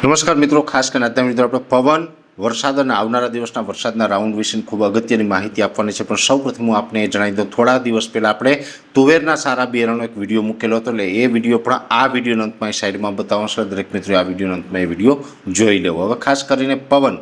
નમસ્કાર મિત્રો, ખાસ કરીને અત્યારે મિત્રો આપણે પવન, વરસાદ અને આવનારા દિવસના વરસાદના રાઉન્ડ વિશે ખૂબ અગત્યની માહિતી આપવાની છે. પણ સૌપ્રથમ હું આપને જણાવી દઉં, થોડા દિવસ પહેલાં આપણે તુવેરના સારા બિયારણનો એક વિડીયો મૂકેલો હતો, એટલે એ વિડીયો પણ આ વિડીયોના અંતમાં સાઈડમાં બતાવશે. દરેક મિત્રો આ વિડીયોના અંતમાં એ વિડીયો જોઈ લેવો. હવે ખાસ કરીને પવન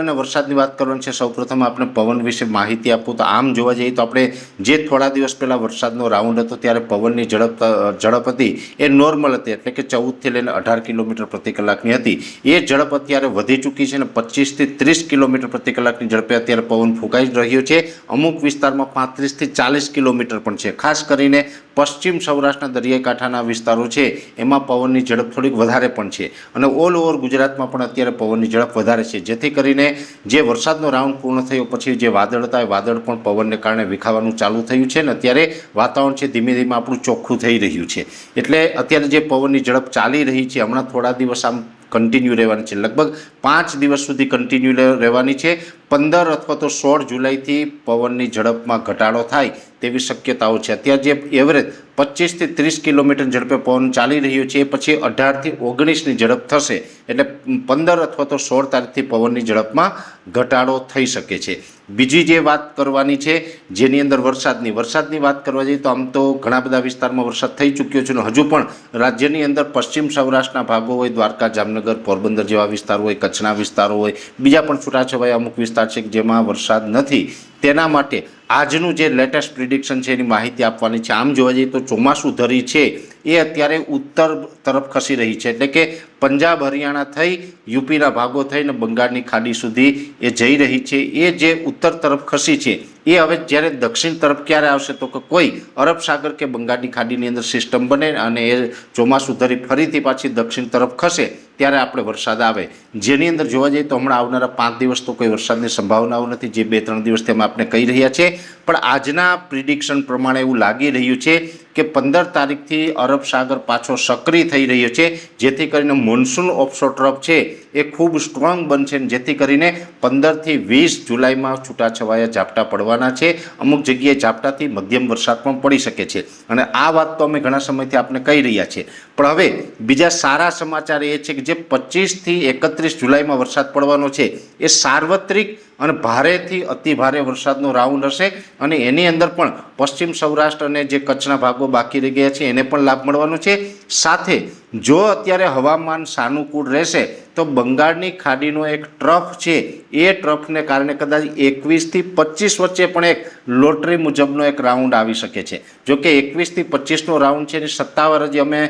અને વરસાદની વાત કરવાની છે. સૌપ્રથમ આપણે પવન વિશે માહિતી આપું તો આમ જોવા જઈએ તો આપણે જે થોડા દિવસ પહેલાં વરસાદનો રાઉન્ડ હતો ત્યારે પવનની ઝડપ હતી એ નોર્મલ હતી, એટલે કે 14થી લઈને 18 કિલોમીટર પ્રતિ કલાકની હતી. એ ઝડપ અત્યારે વધી ચૂકી છે અને 25થી 30 કિલોમીટર પ્રતિ કલાકની ઝડપે અત્યારે પવન ફૂંકાઈ રહ્યો છે. અમુક વિસ્તારમાં 35થી 40 કિલોમીટર પણ છે. ખાસ કરીને પશ્ચિમ સૌરાષ્ટ્રના દરિયાઈ કાંઠાના વિસ્તારો છે એમાં પવનની ઝડપ થોડીક વધારે પણ છે અને ઓલ ઓવર ગુજરાતમાં પણ અત્યારે પવનની ઝડપ વધારે છે. જેથી કરીને જે વરસાદનો રાઉન્ડ પૂર્ણ થયો પછી જે વાદળ હતા એ વાદળ પણ પવનને કારણે વિખાવાનું ચાલુ થયું છે અને અત્યારે વાતાવરણ છે ધીમે ધીમે આપણું ચોખ્ખું થઈ રહ્યું છે. એટલે અત્યારે જે પવનની ઝડપ ચાલી રહી છે હમણાં થોડા દિવસ આમ કન્ટિન્યુ રહેવાની છે, લગભગ 5 દિવસ સુધી કન્ટિન્યુ રહેવાની છે. 15 અથવા તો 16 જુલાઈથી પવનની ઝડપમાં ઘટાડો થાય તેવી શક્યતાઓ છે. અત્યારે જે એવરેજ 25થી 30 કિલોમીટર ઝડપે પવન ચાલી રહ્યો છે એ પછી 18થી 19ની ઝડપ થશે, એટલે 15 અથવા તો 16 તારીખથી પવનની ઝડપમાં ઘટાડો થઈ શકે છે. બીજી જે વાત કરવાની છે જેની અંદર વરસાદની વાત કરવા જઈએ તો આમ તો ઘણા બધા વિસ્તારમાં વરસાદ થઈ ચૂક્યો છે અને હજુ પણ રાજ્યની અંદર પશ્ચિમ સૌરાષ્ટ્રના ભાગો હોય, દ્વારકા, જામનગર, પોરબંદર જેવા વિસ્તારો હોય, કચ્છના વિસ્તારો હોય, બીજા પણ છૂટાછવાયા અમુક વિસ્તાર છે જેમાં વરસાદ નથી. તેના માટે આજનું જે લેટેસ્ટ પ્રિડિક્શન છે એની માહિતી આપવાની છે. આમ જોવા જઈએ તો ચોમાસું ધરી છે એ અત્યારે ઉત્તર તરફ ખસી રહી છે, એટલે કે પંજાબ, હરિયાણા થઈ યુપીના ભાગો થઈને બંગાળની ખાડી સુધી એ જઈ રહી છે. એ જે ઉત્તર તરફ ખસી છે એ હવે જ્યારે દક્ષિણ તરફ ક્યારે આવશે તો કે કોઈ અરબ સાગર કે બંગાળની ખાડીની અંદર સિસ્ટમ બને અને એ ચોમાસું ધરી ફરીથી પાછી દક્ષિણ તરફ ખસે ત્યારે આપણે વરસાદ આવે. જેની અંદર જોવા જઈએ તો હમણાં આવનારા 5 દિવસ તો કોઈ વરસાદની સંભાવનાઓ નથી, જે 2-3 દિવસ તેમ આપણે કહી રહ્યા છીએ. પણ આજના પ્રિડિક્શન પ્રમાણે એવું લાગી રહ્યું છે કે 15 તારીખથી અરબ સાગર પાછો સક્રિય થઈ રહ્યો છે, જેથી કરીને મોન્સૂન ઓફશોર ટ્રફ છે એ ખૂબ સ્ટ્રોંગ બનશે, જેથી કરીને 15થી 20 જુલાઈમાં છૂટાછવાયા ઝાપટા પડવાના છે. અમુક જગ્યાએ ઝાપટાથી મધ્યમ વરસાદ પણ પડી શકે છે અને આ વાત તો અમે ઘણા સમયથી આપણે કહી રહ્યા છીએ. પણ હવે બીજા સારા સમાચાર એ છે કે જે 25થી 31 જુલાઈમાં વરસાદ પડવાનો છે એ સાર્વત્રિક અને ભારેથી અતિ ભારે વરસાદનો રાઉન્ડ હશે અને એની અંદર પણ પશ્ચિમ સૌરાષ્ટ્ર અને જે કચ્છના ભાગો બાકી રહી ગયા છે એને પણ લાભ મળવાનો છે. સાથે જો અત્યારે હવામાન સાનુકૂળ રહેશે તો બંગાળની ખાડીનો એક ટ્રફ છે એ ટ્રફને કારણે કદાચ 21થી 25 વચ્ચે પણ એક લોટરી મુજબનો એક રાઉન્ડ આવી શકે છે. જો કે 21થી 25નો રાઉન્ડ છે એની સત્તાવાર હજી અમે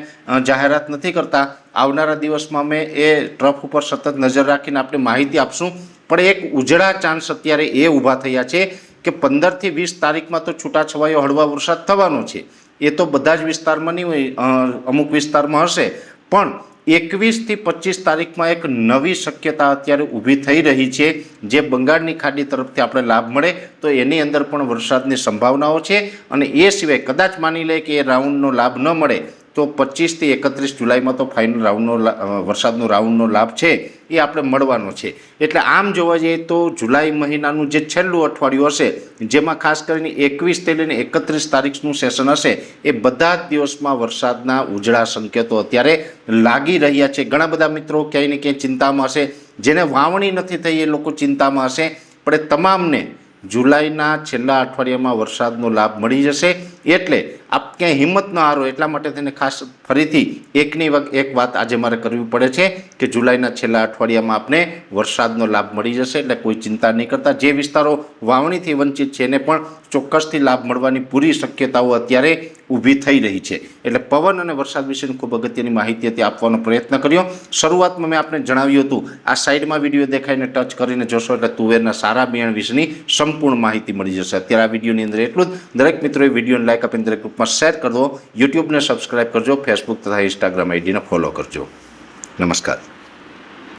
જાહેરાત નથી કરતા. આવનારા દિવસમાં અમે એ ટ્રફ ઉપર સતત નજર રાખીને આપણે માહિતી આપશું. પણ એક ઉજળા ચાન્સ અત્યારે એ ઊભા થયા છે કે 15થી 20 તારીખમાં તો છૂટાછવાયો હળવા વરસાદ થવાનો છે. એ તો બધા જ વિસ્તારમાં નહીં હોય, અમુક વિસ્તારમાં હશે. પણ 21થી 25 તારીખમાં એક નવી શક્યતા અત્યારે ઊભી થઈ રહી છે, જે બંગાળની ખાડી તરફથી આપણે લાભ મળે તો એની અંદર પણ વરસાદની સંભાવનાઓ છે. અને એ સિવાય કદાચ માની લે કે એ રાઉન્ડનો લાભ ન મળે તો 25થી 31 જુલાઈમાં તો ફાઇનલ વરસાદનો રાઉન્ડનો લાભ છે એ આપણે મળવાનો છે. એટલે આમ જોવા જઈએ તો જુલાઈ મહિનાનું જે છેલ્લું અઠવાડિયું હશે, જેમાં ખાસ કરીને 21થી લઈને 31 તારીખનું સેશન હશે, એ બધા જ દિવસમાં વરસાદના ઉજળા સંકેતો અત્યારે લાગી રહ્યા છે. ઘણા બધા મિત્રો ક્યાંય ને ક્યાંય ચિંતામાં હશે, જેને વાવણી નથી થઈ એ લોકો ચિંતામાં હશે, પણ એ તમામને જુલાઈના છેલ્લા અઠવાડિયામાં વરસાદનો લાભ મળી જશે. એટલે આપ ક્યાંય હિંમત ન હારો, એટલા માટે તેને ખાસ ફરીથી એક વાત આજે મારે કરવી પડે છે કે જુલાઈના છેલ્લા અઠવાડિયામાં આપને વરસાદનો લાભ મળી જશે. એટલે કોઈ ચિંતા નહીં કરતા. જે વિસ્તારો વાવણીથી વંચિત છે એને પણ ચોક્કસથી લાભ મળવાની પૂરી શક્યતાઓ અત્યારે ઊભી થઈ રહી છે. એટલે પવન અને વરસાદ વિશેની ખૂબ અગત્યની માહિતી હતી આપવાનો પ્રયત્ન કર્યો. શરૂઆતમાં મેં આપને જણાવ્યું હતું, આ સાઈડમાં વિડીયો દેખાઈને ટચ કરીને જોશો એટલે તુવેરના સારા બિયારણ વિશેની સંપૂર્ણ માહિતી મળી જશે. અત્યારે આ વિડીયોની અંદર એટલું જ. દરેક મિત્રોએ વિડીયોને લાઈક આપીને દરેક ગ્રુપમાં શેર કરજો, યુટ્યુબને સબસ્ક્રાઈબ કરજો, ફેસબુક તથા ઇન્સ્ટાગ્રામ આઈડીને ફોલો કરજો. નમસ્કાર.